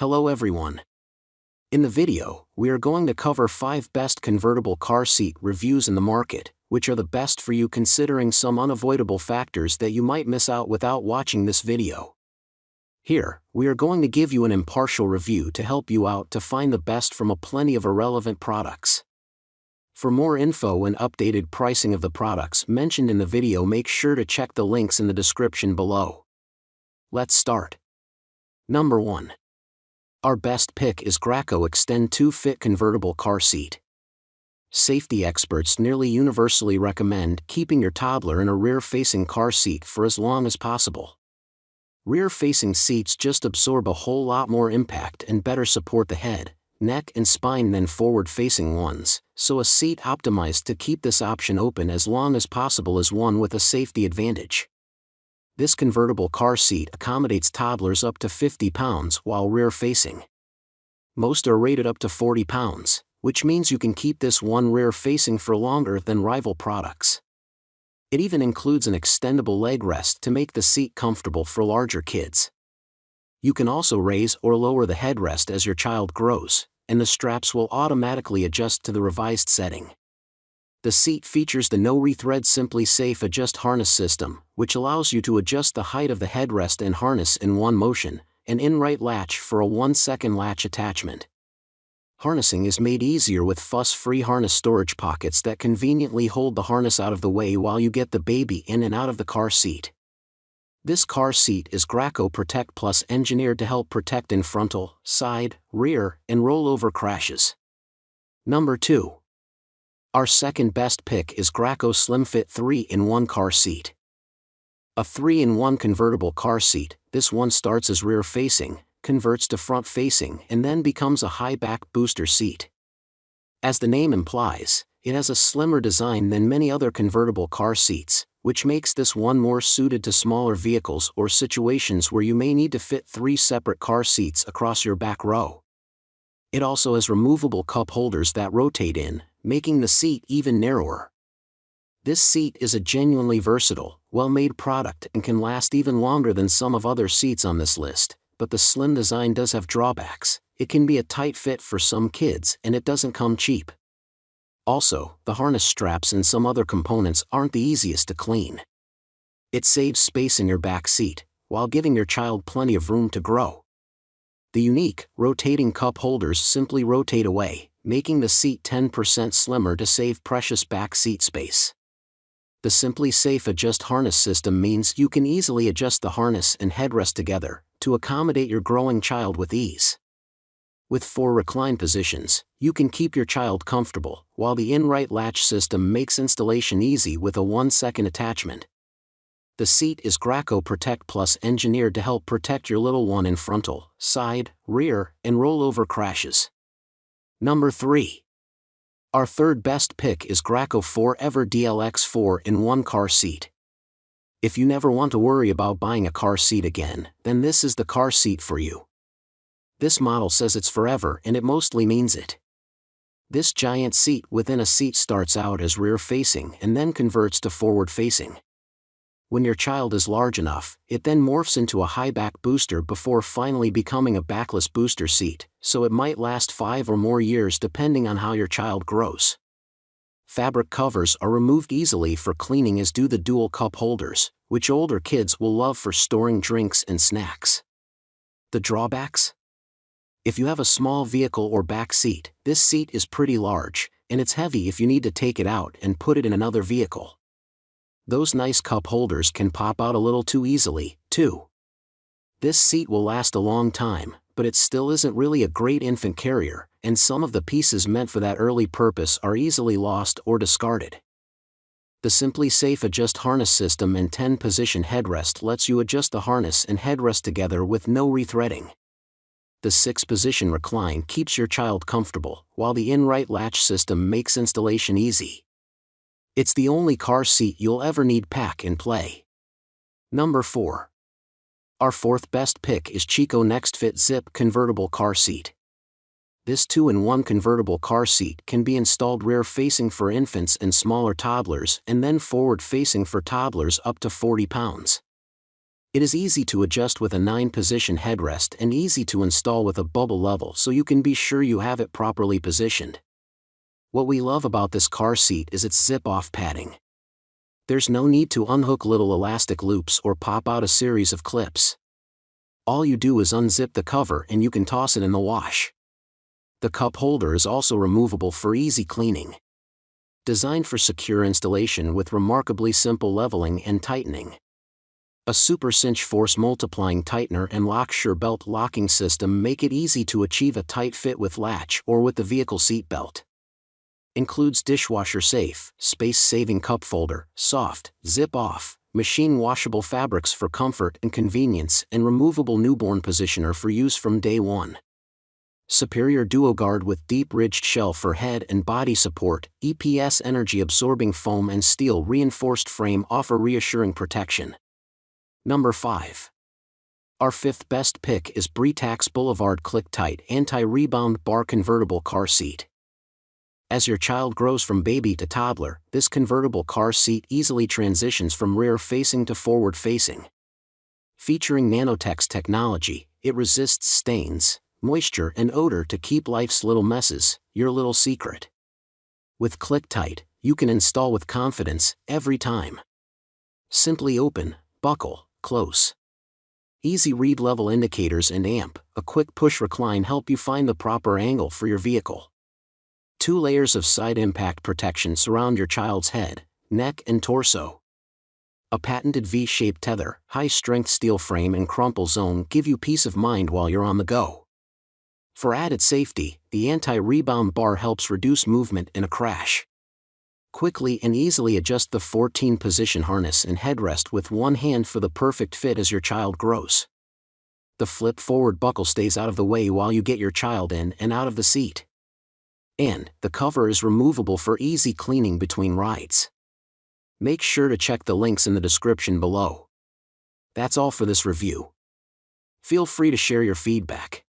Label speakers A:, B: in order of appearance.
A: Hello everyone. In the video, we are going to cover 5 best convertible car seat reviews in the market, which are the best for you considering some unavoidable factors that you might miss out without watching this video. Here, we are going to give you an impartial review to help you out to find the best from a plenty of irrelevant products. For more info and updated pricing of the products mentioned in the video, make sure to check the links in the description below. Let's start. Number 1. Our best pick is Graco Extend 2 Fit Convertible Car Seat. Safety experts nearly universally recommend keeping your toddler in a rear-facing car seat for as long as possible. Rear-facing seats just absorb a whole lot more impact and better support the head, neck and spine than forward-facing ones, so a seat optimized to keep this option open as long as possible is one with a safety advantage. This convertible car seat accommodates toddlers up to 50 pounds while rear-facing. Most are rated up to 40 pounds, which means you can keep this one rear-facing for longer than rival products. It even includes an extendable leg rest to make the seat comfortable for larger kids. You can also raise or lower the headrest as your child grows, and the straps will automatically adjust to the revised setting. The seat features the no-rethread SimpliSafe Adjust harness system, which allows you to adjust the height of the headrest and harness in one motion, an in-right latch for a 1-second latch attachment. Harnessing is made easier with fuss-free harness storage pockets that conveniently hold the harness out of the way while you get the baby in and out of the car seat. This car seat is Graco Protect Plus engineered to help protect in frontal, side, rear, and rollover crashes. Number 2. Our second best pick is Graco SlimFit 3-in-1 Car Seat. A 3-in-1 convertible car seat, this one starts as rear-facing, converts to front-facing and then becomes a high-back booster seat. As the name implies, it has a slimmer design than many other convertible car seats, which makes this one more suited to smaller vehicles or situations where you may need to fit 3 separate car seats across your back row. It also has removable cup holders that rotate in, making the seat even narrower. This seat is a genuinely versatile, well-made product and can last even longer than some of other seats on this list, but the slim design does have drawbacks. It can be a tight fit for some kids and it doesn't come cheap. Also, the harness straps and some other components aren't the easiest to clean. It saves space in your back seat, while giving your child plenty of room to grow. The unique, rotating cup holders simply rotate away, making the seat 10% slimmer to save precious back seat space. The SimpliSafe Adjust harness system means you can easily adjust the harness and headrest together, to accommodate your growing child with ease. With 4 recline positions, you can keep your child comfortable, while the in-right latch system makes installation easy with a 1-second attachment. The seat is Graco Protect Plus engineered to help protect your little one in frontal, side, rear, and rollover crashes. Number 3. Our third best pick is Graco Forever DLX 4-in-1 Car Seat. If you never want to worry about buying a car seat again, then this is the car seat for you. This model says it's forever and it mostly means it. This giant seat within a seat starts out as rear-facing and then converts to forward-facing. When your child is large enough, it then morphs into a high-back booster before finally becoming a backless booster seat, so it might last 5 or more years depending on how your child grows. Fabric covers are removed easily for cleaning, as do the dual cup holders, which older kids will love for storing drinks and snacks. The drawbacks? If you have a small vehicle or back seat, this seat is pretty large, and it's heavy if you need to take it out and put it in another vehicle. Those nice cup holders can pop out a little too easily, too. This seat will last a long time, but it still isn't really a great infant carrier, and some of the pieces meant for that early purpose are easily lost or discarded. The SimpliSafe Adjust harness system and 10-position headrest lets you adjust the harness and headrest together with no rethreading. The 6-position recline keeps your child comfortable, while the in-right latch system makes installation easy. It's the only car seat you'll ever need pack and play. Number 4. Our fourth best pick is Chicco NextFit Zip Convertible Car Seat. This 2-in-1 convertible car seat can be installed rear-facing for infants and smaller toddlers and then forward-facing for toddlers up to 40 pounds. It is easy to adjust with a 9-position headrest and easy to install with a bubble level so you can be sure you have it properly positioned. What we love about this car seat is its zip-off padding. There's no need to unhook little elastic loops or pop out a series of clips. All you do is unzip the cover and you can toss it in the wash. The cup holder is also removable for easy cleaning. Designed for secure installation with remarkably simple leveling and tightening. A Super Cinch Force Multiplying Tightener and Locksure Belt locking system make it easy to achieve a tight fit with latch or with the vehicle seat belt. Includes dishwasher safe, space-saving cup folder, soft, zip-off, machine washable fabrics for comfort and convenience, and removable newborn positioner for use from day one. Superior Duo Guard with deep-ridged shell for head and body support, EPS energy-absorbing foam and steel reinforced frame offer reassuring protection. Number 5. Our 5th best pick is Britax Boulevard ClickTight Anti-Rebound Bar Convertible Car Seat. As your child grows from baby to toddler, this convertible car seat easily transitions from rear-facing to forward-facing. Featuring Nanotex technology, it resists stains, moisture and odor to keep life's little messes your little secret. With ClickTight, you can install with confidence every time. Simply open, buckle, close. Easy read level indicators and amp, a quick push recline help you find the proper angle for your vehicle. 2 layers of side impact protection surround your child's head, neck and torso. A patented V-shaped tether, high-strength steel frame and crumple zone give you peace of mind while you're on the go. For added safety, the anti-rebound bar helps reduce movement in a crash. Quickly and easily adjust the 14-position harness and headrest with one hand for the perfect fit as your child grows. The flip-forward buckle stays out of the way while you get your child in and out of the seat. And the cover is removable for easy cleaning between rides. Make sure to check the links in the description below. That's all for this review. Feel free to share your feedback.